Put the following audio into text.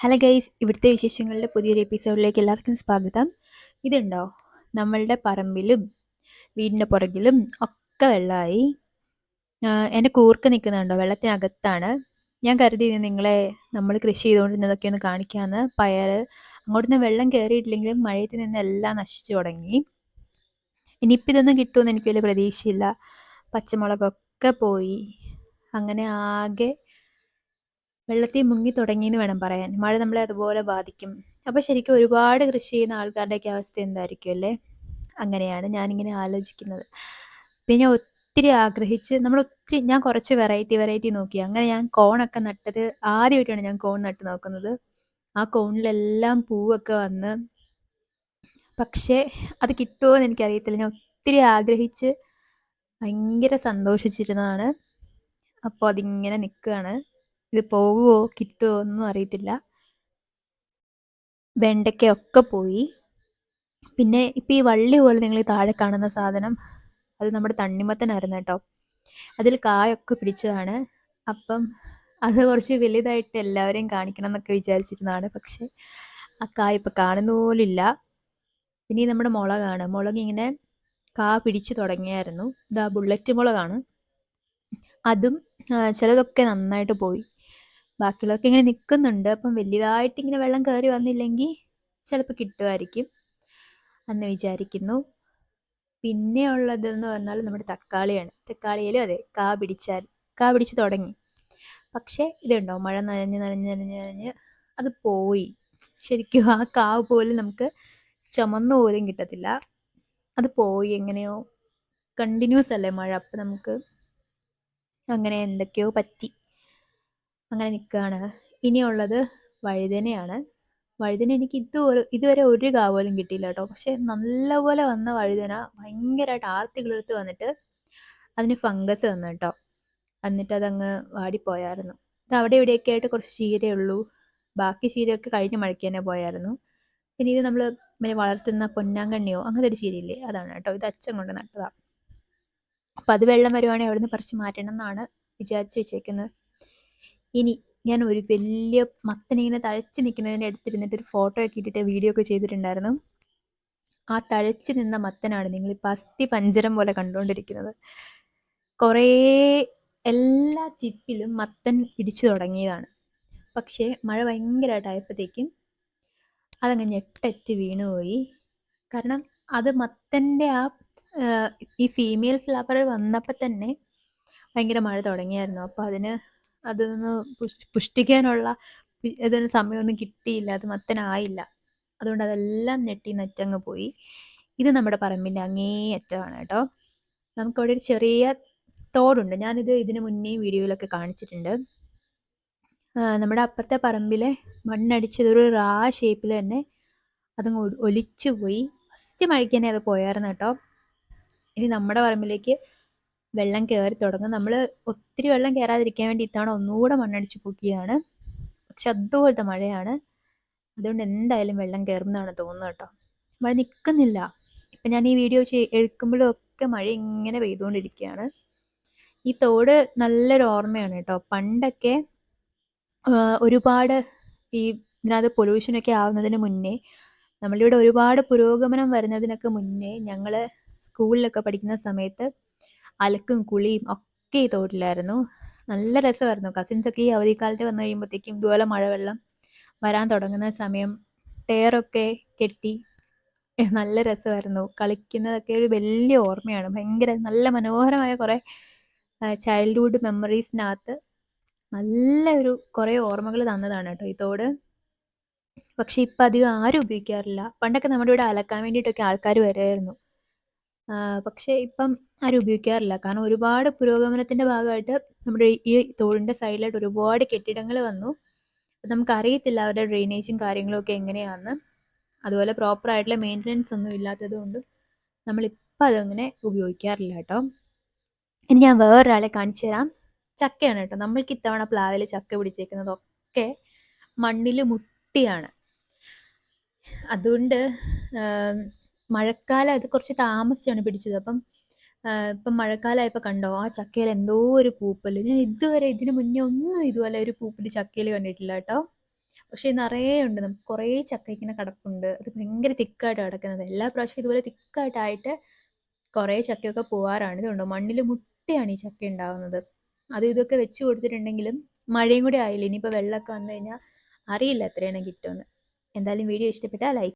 Hello guys, ഇവിടുത്തെ വിശേഷങ്ങളുടെ പുതിയൊരു എപ്പിസോഡിലേക്ക് എല്ലാവർക്കും സ്വാഗതം. ഇതുണ്ടോ, നമ്മളുടെ പറമ്പിലും വീടിൻ്റെ പുറകിലും ഒക്കെ വെള്ളമായി. എൻ്റെ കൂർക്ക നിൽക്കുന്നുണ്ടോ, വെള്ളത്തിനകത്താണ്. ഞാൻ കരുതി നിങ്ങളെ നമ്മൾ കൃഷി ചെയ്തുകൊണ്ടിരുന്നതൊക്കെ ഒന്ന് കാണിക്കാമെന്ന്. പയർ അങ്ങോട്ടൊന്നും വെള്ളം കയറിയിട്ടില്ലെങ്കിലും മഴയത്ത് നിന്ന് എല്ലാം നശിച്ചു തുടങ്ങി. ഇനിയിപ്പോൾ ഇതൊന്നും കിട്ടുമെന്ന് എനിക്ക് വലിയ പ്രതീക്ഷയില്ല. പച്ചമുളകൊക്കെ പോയി. അങ്ങനെ ആകെ വെള്ളത്തിൽ മുങ്ങി തുടങ്ങിയെന്ന് വേണം പറയാൻ. മഴ നമ്മളെ അതുപോലെ ബാധിക്കും. അപ്പോൾ ശരിക്കും ഒരുപാട് കൃഷി ചെയ്യുന്ന ആൾക്കാരുടെയൊക്കെ അവസ്ഥ എന്തായിരിക്കും അല്ലേ? അങ്ങനെയാണ് ഞാനിങ്ങനെ ആലോചിക്കുന്നത്. പിന്നെ ഒത്തിരി ആഗ്രഹിച്ച് ഞാൻ കുറച്ച് വെറൈറ്റി നോക്കി. അങ്ങനെ ഞാൻ കോണൊക്കെ നട്ടത് ആദ്യമായിട്ടാണ് ഞാൻ കോൺ നട്ട് നോക്കുന്നത്. ആ കോണിലെല്ലാം പൂവൊക്കെ വന്ന്, പക്ഷേ അത് കിട്ടുമോ എന്ന് എനിക്കറിയത്തില്ല. ഞാൻ ഒത്തിരി ആഗ്രഹിച്ച് ഭയങ്കര സന്തോഷിച്ചിരുന്നതാണ്. അപ്പോൾ അതിങ്ങനെ നിൽക്കുകയാണ്. ഇത് പോകുമോ കിട്ടുമോ ഒന്നും അറിയത്തില്ല. വെണ്ടയ്ക്കയൊക്കെ പോയി. പിന്നെ ഇപ്പം ഈ വള്ളി പോലെ നിങ്ങൾ താഴെ കാണുന്ന സാധനം, അത് നമ്മുടെ തണ്ണിമത്തനായിരുന്നു കേട്ടോ. അതിൽ കായൊക്കെ പിടിച്ചതാണ്. അപ്പം അത് കുറച്ച് വലുതായിട്ട് എല്ലാവരെയും കാണിക്കണം എന്നൊക്കെ വിചാരിച്ചിരുന്നതാണ്. പക്ഷെ ആ കായ ഇപ്പം കാണുന്ന പോലില്ല. പിന്നെ നമ്മുടെ മുളകാണ്. മുളക് ഇങ്ങനെ കാ പിടിച്ചു തുടങ്ങിയായിരുന്നു. ഇതാ ബുള്ളറ്റ് മുളകാണ്. അതും ചിലതൊക്കെ നന്നായിട്ട് പോയി. ബാക്കിയുള്ളതൊക്കെ ഇങ്ങനെ നിൽക്കുന്നുണ്ട്. അപ്പം വലിയതായിട്ട് ഇങ്ങനെ വെള്ളം കയറി വന്നില്ലെങ്കിൽ ചിലപ്പോൾ കിട്ടുമായിരിക്കും എന്ന് വിചാരിക്കുന്നു. പിന്നെ ഉള്ളതെന്ന് പറഞ്ഞാൽ നമ്മുടെ തക്കാളിയാണ്. തക്കാളിയിലും അതെ, കാ പിടിച്ച് തുടങ്ങി. പക്ഷേ ഇതുണ്ടോ, മഴ നനഞ്ഞ് അത് പോയി. ശരിക്കും ആ കാവ് പോലും നമുക്ക് ചുമന്നു പോലും കിട്ടത്തില്ല. അത് പോയി എങ്ങനെയോ. കണ്ടിന്യൂസ് അല്ലേ മഴ, അപ്പം നമുക്ക് അങ്ങനെ എന്തൊക്കെയോ പറ്റി. അങ്ങനെ നിൽക്കുകയാണ്. ഇനിയുള്ളത് വഴുതനയാണ്. വഴുതന എനിക്ക് ഇതുവരെ ഒരു കാ പോലും കിട്ടിയില്ല കേട്ടോ. പക്ഷെ നല്ലപോലെ വന്ന വഴുതന ഭയങ്കരമായിട്ട് ആർത്തി കിളിർത്ത് വന്നിട്ട് അതിന് ഫംഗസ് വന്നു കേട്ടോ. എന്നിട്ട് അതങ്ങ് വാടിപ്പോയായിരുന്നു. ഇത് അവിടെ ഇവിടെയൊക്കെ ആയിട്ട് കുറച്ച് ചീരയേ ഉള്ളൂ. ബാക്കി ചീരയൊക്കെ കഴിഞ്ഞ മഴയ്ക്ക് തന്നെ പോയായിരുന്നു. പിന്നെ ഇത് നമ്മൾ ഇങ്ങനെ വളർത്തുന്ന പൊന്നാങ്കണ്ണിയോ അങ്ങനത്തെ ഒരു ചീരയില്ലേ, അതാണ് കേട്ടോ. ഇത് അച്ഛൻ കൊണ്ട് നട്ടതാണ്. അപ്പം അത് വെള്ളം വരുവാണെങ്കിൽ അവിടെ നിന്ന് പറിച്ച് മാറ്റണം എന്നാണ് വിചാരിച്ച് വെച്ചേക്കുന്നത്. ഇനി ഞാൻ ഒരു വലിയ മത്തനിങ്ങനെ തഴച്ച് നിൽക്കുന്നതിൻ്റെ അടുത്തിരുന്നിട്ട് ഒരു ഫോട്ടോ ഒക്കെ ഇട്ടിട്ട് വീഡിയോ ഒക്കെ ചെയ്തിട്ടുണ്ടായിരുന്നു. ആ തഴച്ച് നിന്ന മത്തനാണ് നിങ്ങളിപ്പോൾ അസ്ഥി പഞ്ചരം പോലെ കണ്ടുകൊണ്ടിരിക്കുന്നത്. കുറേ എല്ലാ ചിപ്പിലും മത്തൻ പിടിച്ചു തുടങ്ങിയതാണ്. പക്ഷേ മഴ ഭയങ്കരമായിട്ടായപ്പോഴത്തേക്കും അതങ്ങ് ഞെട്ടറ്റ് വീണുപോയി. കാരണം അത് മത്തൻ്റെ ഈ ഫീമെയിൽ ഫ്ലവർ വന്നപ്പോൾ തന്നെ ഭയങ്കര മഴ തുടങ്ങിയായിരുന്നു. അപ്പോൾ അതൊന്ന് പുഷ്ടിക്കാനുള്ള ഇതിന് സമയമൊന്നും കിട്ടിയില്ല. അത് മത്തനായില്ല. അതുകൊണ്ട് അതെല്ലാം നെറ്റങ്ങ് പോയി. ഇത് നമ്മുടെ പറമ്പിൻ്റെ അങ്ങേ അറ്റമാണ് കേട്ടോ. നമുക്കവിടെ ഒരു ചെറിയ തോടുണ്ട്. ഞാനിത് ഇതിന് മുന്നേ വീഡിയോയിലൊക്കെ കാണിച്ചിട്ടുണ്ട്. നമ്മുടെ അപ്പുറത്തെ പറമ്പിലെ മണ്ണടിച്ചതൊരു ഷേപ്പിൽ തന്നെ അതങ്ങ് ഒലിച്ചു പോയി. ഫസ്റ്റ് മഴയ്ക്ക് തന്നെ അത് പോയായിരുന്നു കേട്ടോ. ഇനി നമ്മുടെ പറമ്പിലേക്ക് വെള്ളം കയറി തുടങ്ങും. നമ്മൾ ഒത്തിരി വെള്ളം കയറാതിരിക്കാൻ വേണ്ടി ഇത്തവണ ഒന്നുകൂടെ മണ്ണടിച്ച് പൊക്കിയാണ്. പക്ഷെ അതുപോലത്തെ മഴയാണ്. അതുകൊണ്ട് എന്തായാലും വെള്ളം കയറുമെന്നാണ് തോന്നുന്നത് കേട്ടോ. മഴ നിൽക്കുന്നില്ല. ഇപ്പം ഞാൻ ഈ വീഡിയോ എടുക്കുമ്പോഴും ഒക്കെ മഴ ഇങ്ങനെ പെയ്തുകൊണ്ടിരിക്കുകയാണ്. ഈ തോട് നല്ലൊരു ഓർമ്മയാണ് കേട്ടോ. പണ്ടൊക്കെ ഒരുപാട് ഇതിനകത്ത് പൊല്യൂഷനൊക്കെ ആവുന്നതിന് മുന്നേ, നമ്മളിവിടെ ഒരുപാട് പുരോഗമനം വരുന്നതിനൊക്കെ മുന്നേ ഞങ്ങൾ സ്കൂളിലൊക്കെ പഠിക്കുന്ന സമയത്ത് അലക്കും കുളിയും ഒക്കെ ഈ തോട്ടിലായിരുന്നു. നല്ല രസമായിരുന്നു. കസിൻസൊക്കെ ഈ അവധിക്കാലത്ത് വന്നു കഴിയുമ്പോഴത്തേക്കും ഇതുപോലെ മഴവെള്ളം വരാൻ തുടങ്ങുന്ന സമയം ടയറൊക്കെ കെട്ടി നല്ല രസമായിരുന്നു. കളിക്കുന്നതൊക്കെ ഒരു വലിയ ഓർമ്മയാണ്. ഭയങ്കര നല്ല മനോഹരമായ കുറേ ചൈൽഡ്ഹുഡ് മെമ്മറീസിനകത്ത് നല്ല കുറേ ഓർമ്മകൾ തന്നതാണ് കേട്ടോ ഈ തോട്. പക്ഷെ ഇപ്പം അധികം ആരും ഉപയോഗിക്കാറില്ല. പണ്ടൊക്കെ നമ്മുടെ ഇവിടെ അലക്കാൻ വേണ്ടിയിട്ടൊക്കെ ആൾക്കാർ വരുമായിരുന്നു. പക്ഷേ ഇപ്പം ആരും ഉപയോഗിക്കാറില്ല. കാരണം ഒരുപാട് പുരോഗമനത്തിൻ്റെ ഭാഗമായിട്ട് നമ്മുടെ ഈ തോടിൻ്റെ സൈഡിലായിട്ട് ഒരുപാട് കെട്ടിടങ്ങൾ വന്നു. നമുക്കറിയത്തില്ല അവരുടെ ഡ്രെയിനേജും കാര്യങ്ങളും ഒക്കെ എങ്ങനെയാണെന്ന്. അതുപോലെ പ്രോപ്പറായിട്ടുള്ള മെയിൻ്റനൻസ് ഒന്നും ഇല്ലാത്തത് കൊണ്ടും നമ്മളിപ്പോൾ അതങ്ങനെ ഉപയോഗിക്കാറില്ല കേട്ടോ. ഇനി ഞാൻ വേറൊരാളെ കാണിച്ചു തരാം. ചക്കയാണ് കേട്ടോ. നമ്മൾക്ക് ഇത്തവണ പ്ലാവിൽ ചക്ക പിടിച്ചേക്കുന്നതൊക്കെ മണ്ണിൽ മുട്ടിയാണ്. അതുകൊണ്ട് മഴക്കാലം അത് കുറച്ച് താമസിച്ചാണ് പിടിച്ചത്. അപ്പം ഇപ്പം മഴക്കാലമായപ്പോൾ കണ്ടോ, ആ ചക്കയിൽ എന്തോ ഒരു പൂപ്പൽ. ഞാൻ ഇതുവരെ ഇതിന് മുന്നേ ഒന്നും ഇതുപോലെ ഒരു പൂപ്പൽ ചക്കയിൽ കണ്ടിട്ടില്ല കേട്ടോ. പക്ഷേ നിറയെ ഉണ്ട്. നമുക്ക് കുറേ ചക്ക ഇങ്ങനെ കിടപ്പുണ്ട്. അത് ഭയങ്കര തിക്കായിട്ട് കിടക്കുന്നത്. എല്ലാ പ്രാവശ്യവും ഇതുപോലെ തിക്കായിട്ടായിട്ട് കുറേ ചക്കയൊക്കെ പോവാറാണ്. ഇതുണ്ടോ മണ്ണിൽ മുട്ടയാണ് ഈ ചക്ക ഉണ്ടാവുന്നത്. അതും ഇതൊക്കെ വെച്ച് കൊടുത്തിട്ടുണ്ടെങ്കിലും മഴയും കൂടി ആയില്ലേ, ഇനിയിപ്പോൾ വെള്ളമൊക്കെ വന്നു കഴിഞ്ഞാൽ അറിയില്ല എത്രയെണ്ണം കിട്ടുമെന്ന്. എന്തായാലും വീഡിയോ ഇഷ്ടപ്പെട്ടാൽ ലൈക്ക്